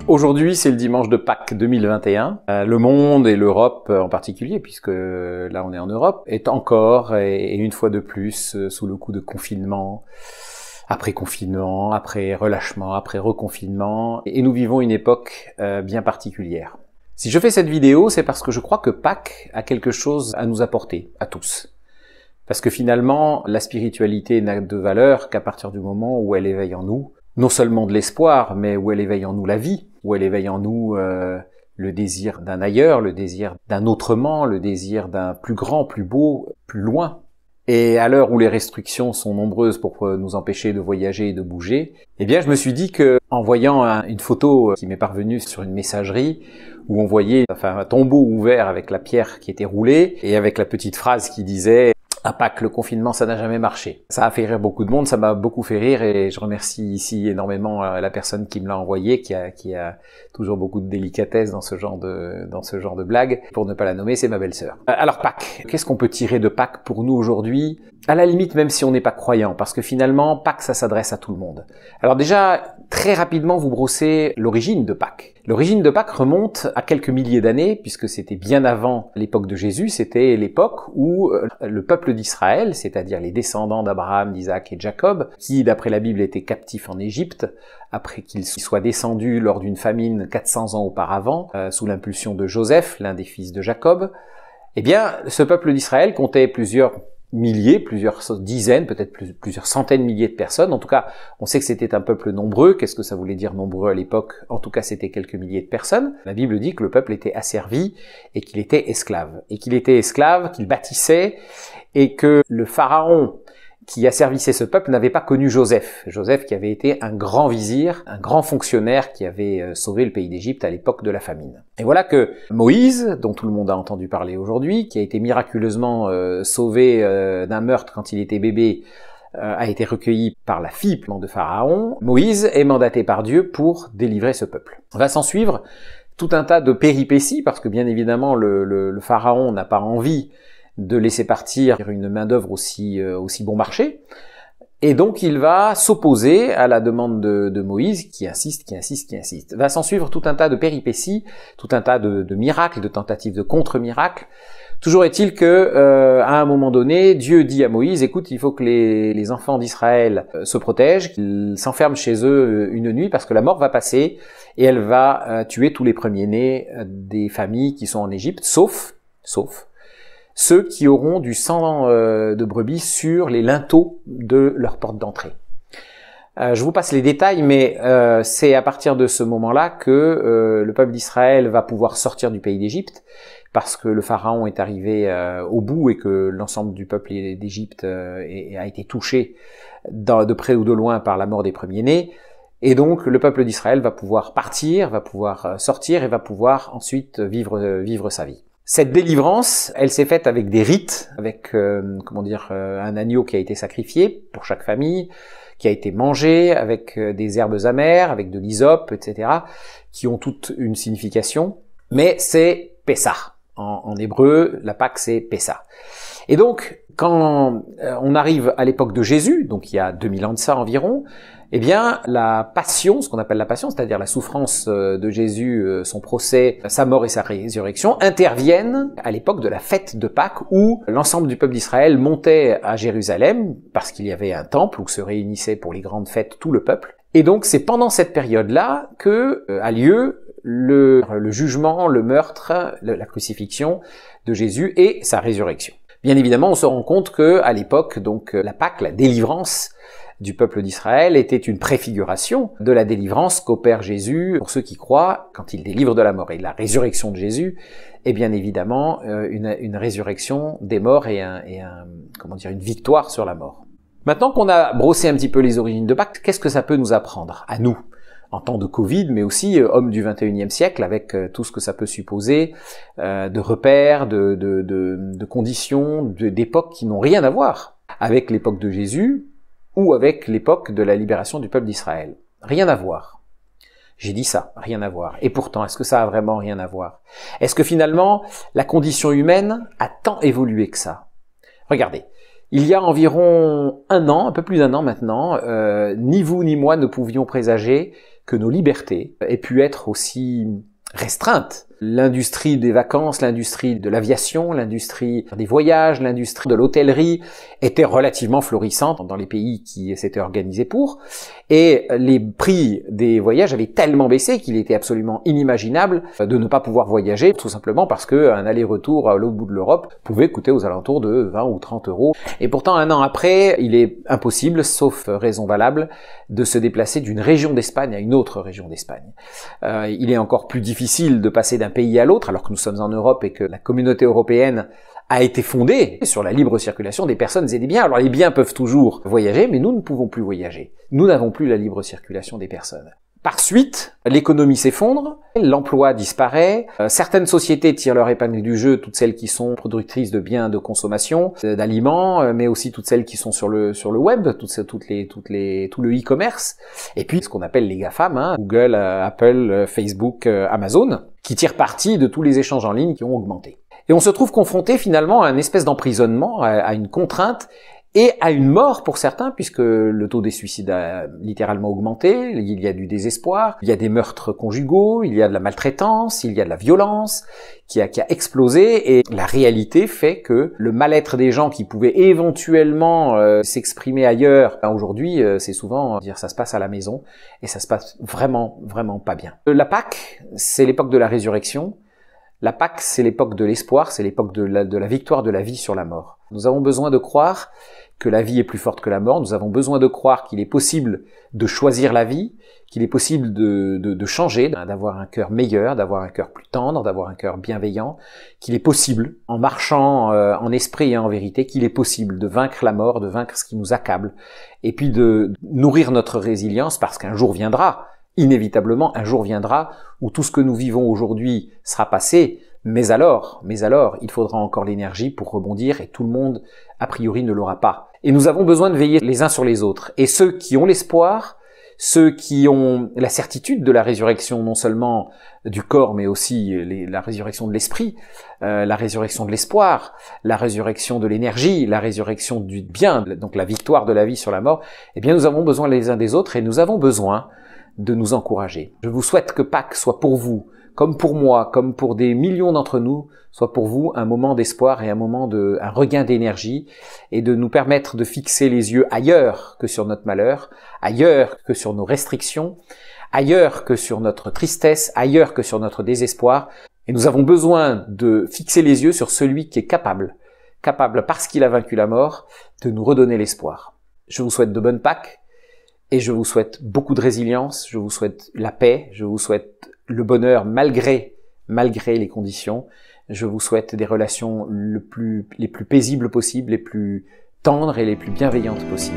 Aujourd'hui, c'est le dimanche de Pâques 2021. Le monde et l'Europe en particulier, puisque là on est en Europe, est encore et une fois de plus sous le coup de confinement, après relâchement, après reconfinement, et nous vivons une époque bien particulière. Si je fais cette vidéo, c'est parce que je crois que Pâques a quelque chose à nous apporter, à tous. Parce que finalement, la spiritualité n'a de valeur qu'à partir du moment où elle éveille en nous non seulement de l'espoir, mais où elle éveille en nous la vie, où elle éveille en nous le désir d'un ailleurs, le désir d'un autrement, le désir d'un plus grand, plus beau, plus loin. Et à l'heure où les restrictions sont nombreuses pour nous empêcher de voyager et de bouger, eh bien je me suis dit que, en voyant une photo qui m'est parvenue sur une messagerie, où on voyait un tombeau ouvert avec la pierre qui était roulée, et avec la petite phrase qui disait « À Pâques, le confinement, ça n'a jamais marché ». Ça a fait rire beaucoup de monde, ça m'a beaucoup fait rire, et je remercie ici énormément la personne qui me l'a envoyé, qui a toujours beaucoup de délicatesse dans ce genre de blague. Pour ne pas la nommer, c'est ma belle-sœur. Alors Pâques, qu'est-ce qu'on peut tirer de Pâques pour nous aujourd'hui? À la limite, même si on n'est pas croyant, parce que finalement, Pâques, ça s'adresse à tout le monde. Alors déjà, très rapidement, vous brossez l'origine de Pâques. L'origine de Pâques remonte à quelques milliers d'années, puisque c'était bien avant l'époque de Jésus, c'était l'époque où le peuple d'Israël, c'est-à-dire les descendants d'Abraham, d'Isaac et de Jacob, qui, d'après la Bible, étaient captifs en Égypte, après qu'ils soient descendus lors d'une famine 400 ans auparavant, sous l'impulsion de Joseph, l'un des fils de Jacob, eh bien, ce peuple d'Israël comptait plusieurs milliers, plusieurs dizaines, peut-être plusieurs centaines de milliers de personnes. En tout cas, on sait que c'était un peuple nombreux. Qu'est-ce que ça voulait dire nombreux à l'époque? En tout cas, c'était quelques milliers de personnes. La Bible dit que le peuple était asservi et qu'il était esclave. Et qu'il était esclave, qu'il bâtissait, et que le pharaon qui asservissait ce peuple n'avait pas connu Joseph. Joseph qui avait été un grand vizir, un grand fonctionnaire qui avait sauvé le pays d'Égypte à l'époque de la famine. Et voilà que Moïse, dont tout le monde a entendu parler aujourd'hui, qui a été miraculeusement sauvé d'un meurtre quand il était bébé, a été recueilli par la fille de Pharaon. Moïse est mandaté par Dieu pour délivrer ce peuple. On va s'en suivre tout un tas de péripéties, parce que bien évidemment le Pharaon n'a pas envie de laisser partir une main-d'œuvre aussi bon marché. Et donc il va s'opposer à la demande de Moïse, qui insiste. Va s'en suivre tout un tas de péripéties, tout un tas de miracles, de tentatives de contre-miracles. Toujours est-il que, à un moment donné, Dieu dit à Moïse, écoute, il faut que les enfants d'Israël se protègent, qu'ils s'enferment chez eux une nuit, parce que la mort va passer, et elle va tuer tous les premiers-nés des familles qui sont en Égypte, sauf ceux qui auront du sang de brebis sur les linteaux de leur porte d'entrée. Je vous passe les détails, mais c'est à partir de ce moment-là que le peuple d'Israël va pouvoir sortir du pays d'Égypte, parce que le pharaon est arrivé au bout et que l'ensemble du peuple d'Égypte a été touché de près ou de loin par la mort des premiers-nés. Et donc le peuple d'Israël va pouvoir partir, va pouvoir sortir et va pouvoir ensuite vivre sa vie. Cette délivrance, elle s'est faite avec des rites, avec un agneau qui a été sacrifié pour chaque famille, qui a été mangé, avec des herbes amères, avec de l'hysope, etc., qui ont toute une signification. Mais c'est Pessah. En hébreu, la Pâque, c'est Pessah. Et donc, quand on arrive à l'époque de Jésus, donc il y a 2000 ans de ça environ, eh bien, la passion, ce qu'on appelle la passion, c'est-à-dire la souffrance de Jésus, son procès, sa mort et sa résurrection, interviennent à l'époque de la fête de Pâques, où l'ensemble du peuple d'Israël montait à Jérusalem, parce qu'il y avait un temple où se réunissait pour les grandes fêtes tout le peuple. Et donc, c'est pendant cette période-là que a lieu le jugement, le meurtre, la crucifixion de Jésus et sa résurrection. Bien évidemment, on se rend compte que à l'époque, donc la Pâque, la délivrance du peuple d'Israël était une préfiguration de la délivrance qu'opère Jésus pour ceux qui croient quand il délivre de la mort. Et la résurrection de Jésus est bien évidemment une résurrection des morts et une victoire sur la mort. Maintenant qu'on a brossé un petit peu les origines de Pâques, qu'est-ce que ça peut nous apprendre à nous en temps de Covid, mais aussi hommes du 21e siècle, avec tout ce que ça peut supposer de repères, de conditions, d'époques qui n'ont rien à voir avec l'époque de Jésus ou avec l'époque de la libération du peuple d'Israël. Rien à voir. J'ai dit ça, rien à voir. Et pourtant, est-ce que ça a vraiment rien à voir? Est-ce que finalement, la condition humaine a tant évolué que ça? Regardez. Il y a environ un an, un peu plus d'un an maintenant, ni vous ni moi ne pouvions présager que nos libertés aient pu être aussi restreintes. L'industrie des vacances, l'industrie de l'aviation, l'industrie des voyages, l'industrie de l'hôtellerie était relativement florissante dans les pays qui s'étaient organisés pour. Et les prix des voyages avaient tellement baissé qu'il était absolument inimaginable de ne pas pouvoir voyager, tout simplement parce qu'un aller-retour à l'autre bout de l'Europe pouvait coûter aux alentours de 20 ou 30 euros. Et pourtant, un an après, il est impossible, sauf raison valable, de se déplacer d'une région d'Espagne à une autre région d'Espagne. Il est encore plus difficile de passer d'un pays à l'autre, alors que nous sommes en Europe et que la communauté européenne a été fondée sur la libre circulation des personnes et des biens. Alors les biens peuvent toujours voyager, mais nous ne pouvons plus voyager. Nous n'avons plus la libre circulation des personnes. Par suite, l'économie s'effondre, l'emploi disparaît, certaines sociétés tirent leur épingle du jeu, toutes celles qui sont productrices de biens de consommation, d'aliments, mais aussi toutes celles qui sont sur le web, tout le e-commerce, et puis ce qu'on appelle les GAFAM, Google, Apple, Facebook, Amazon, qui tirent parti de tous les échanges en ligne qui ont augmenté. Et on se trouve confronté finalement à une espèce d'emprisonnement, à une contrainte, et à une mort pour certains, puisque le taux des suicides a littéralement augmenté, il y a du désespoir, il y a des meurtres conjugaux, il y a de la maltraitance, il y a de la violence qui a explosé, et la réalité fait que le mal-être des gens qui pouvaient éventuellement s'exprimer ailleurs, aujourd'hui c'est souvent dire ça se passe à la maison, et ça se passe vraiment, vraiment pas bien. La Pâque, c'est l'époque de la résurrection. La Pâque, c'est l'époque de l'espoir, c'est l'époque de la victoire de la vie sur la mort. Nous avons besoin de croire que la vie est plus forte que la mort, nous avons besoin de croire qu'il est possible de choisir la vie, qu'il est possible de changer, d'avoir un cœur meilleur, d'avoir un cœur plus tendre, d'avoir un cœur bienveillant, qu'il est possible, en marchant en esprit et en vérité, qu'il est possible de vaincre la mort, de vaincre ce qui nous accable, et puis de nourrir notre résilience, parce qu'un jour viendra, inévitablement, un jour viendra où tout ce que nous vivons aujourd'hui sera passé, mais alors, il faudra encore l'énergie pour rebondir et tout le monde, a priori, ne l'aura pas. Et nous avons besoin de veiller les uns sur les autres. Et ceux qui ont l'espoir, ceux qui ont la certitude de la résurrection, non seulement du corps, mais aussi la résurrection de l'esprit, la résurrection de l'espoir, la résurrection de l'énergie, la résurrection du bien, donc la victoire de la vie sur la mort, eh bien nous avons besoin les uns des autres et nous avons besoin de nous encourager. Je vous souhaite que Pâques soit pour vous, comme pour moi, comme pour des millions d'entre nous, soit pour vous un moment d'espoir et un regain d'énergie, et de nous permettre de fixer les yeux ailleurs que sur notre malheur, ailleurs que sur nos restrictions, ailleurs que sur notre tristesse, ailleurs que sur notre désespoir. Et nous avons besoin de fixer les yeux sur celui qui est capable parce qu'il a vaincu la mort, de nous redonner l'espoir. Je vous souhaite de bonnes Pâques, et je vous souhaite beaucoup de résilience, je vous souhaite la paix, je vous souhaite le bonheur malgré les conditions. Je vous souhaite des relations les plus paisibles possibles, les plus tendres et les plus bienveillantes possibles.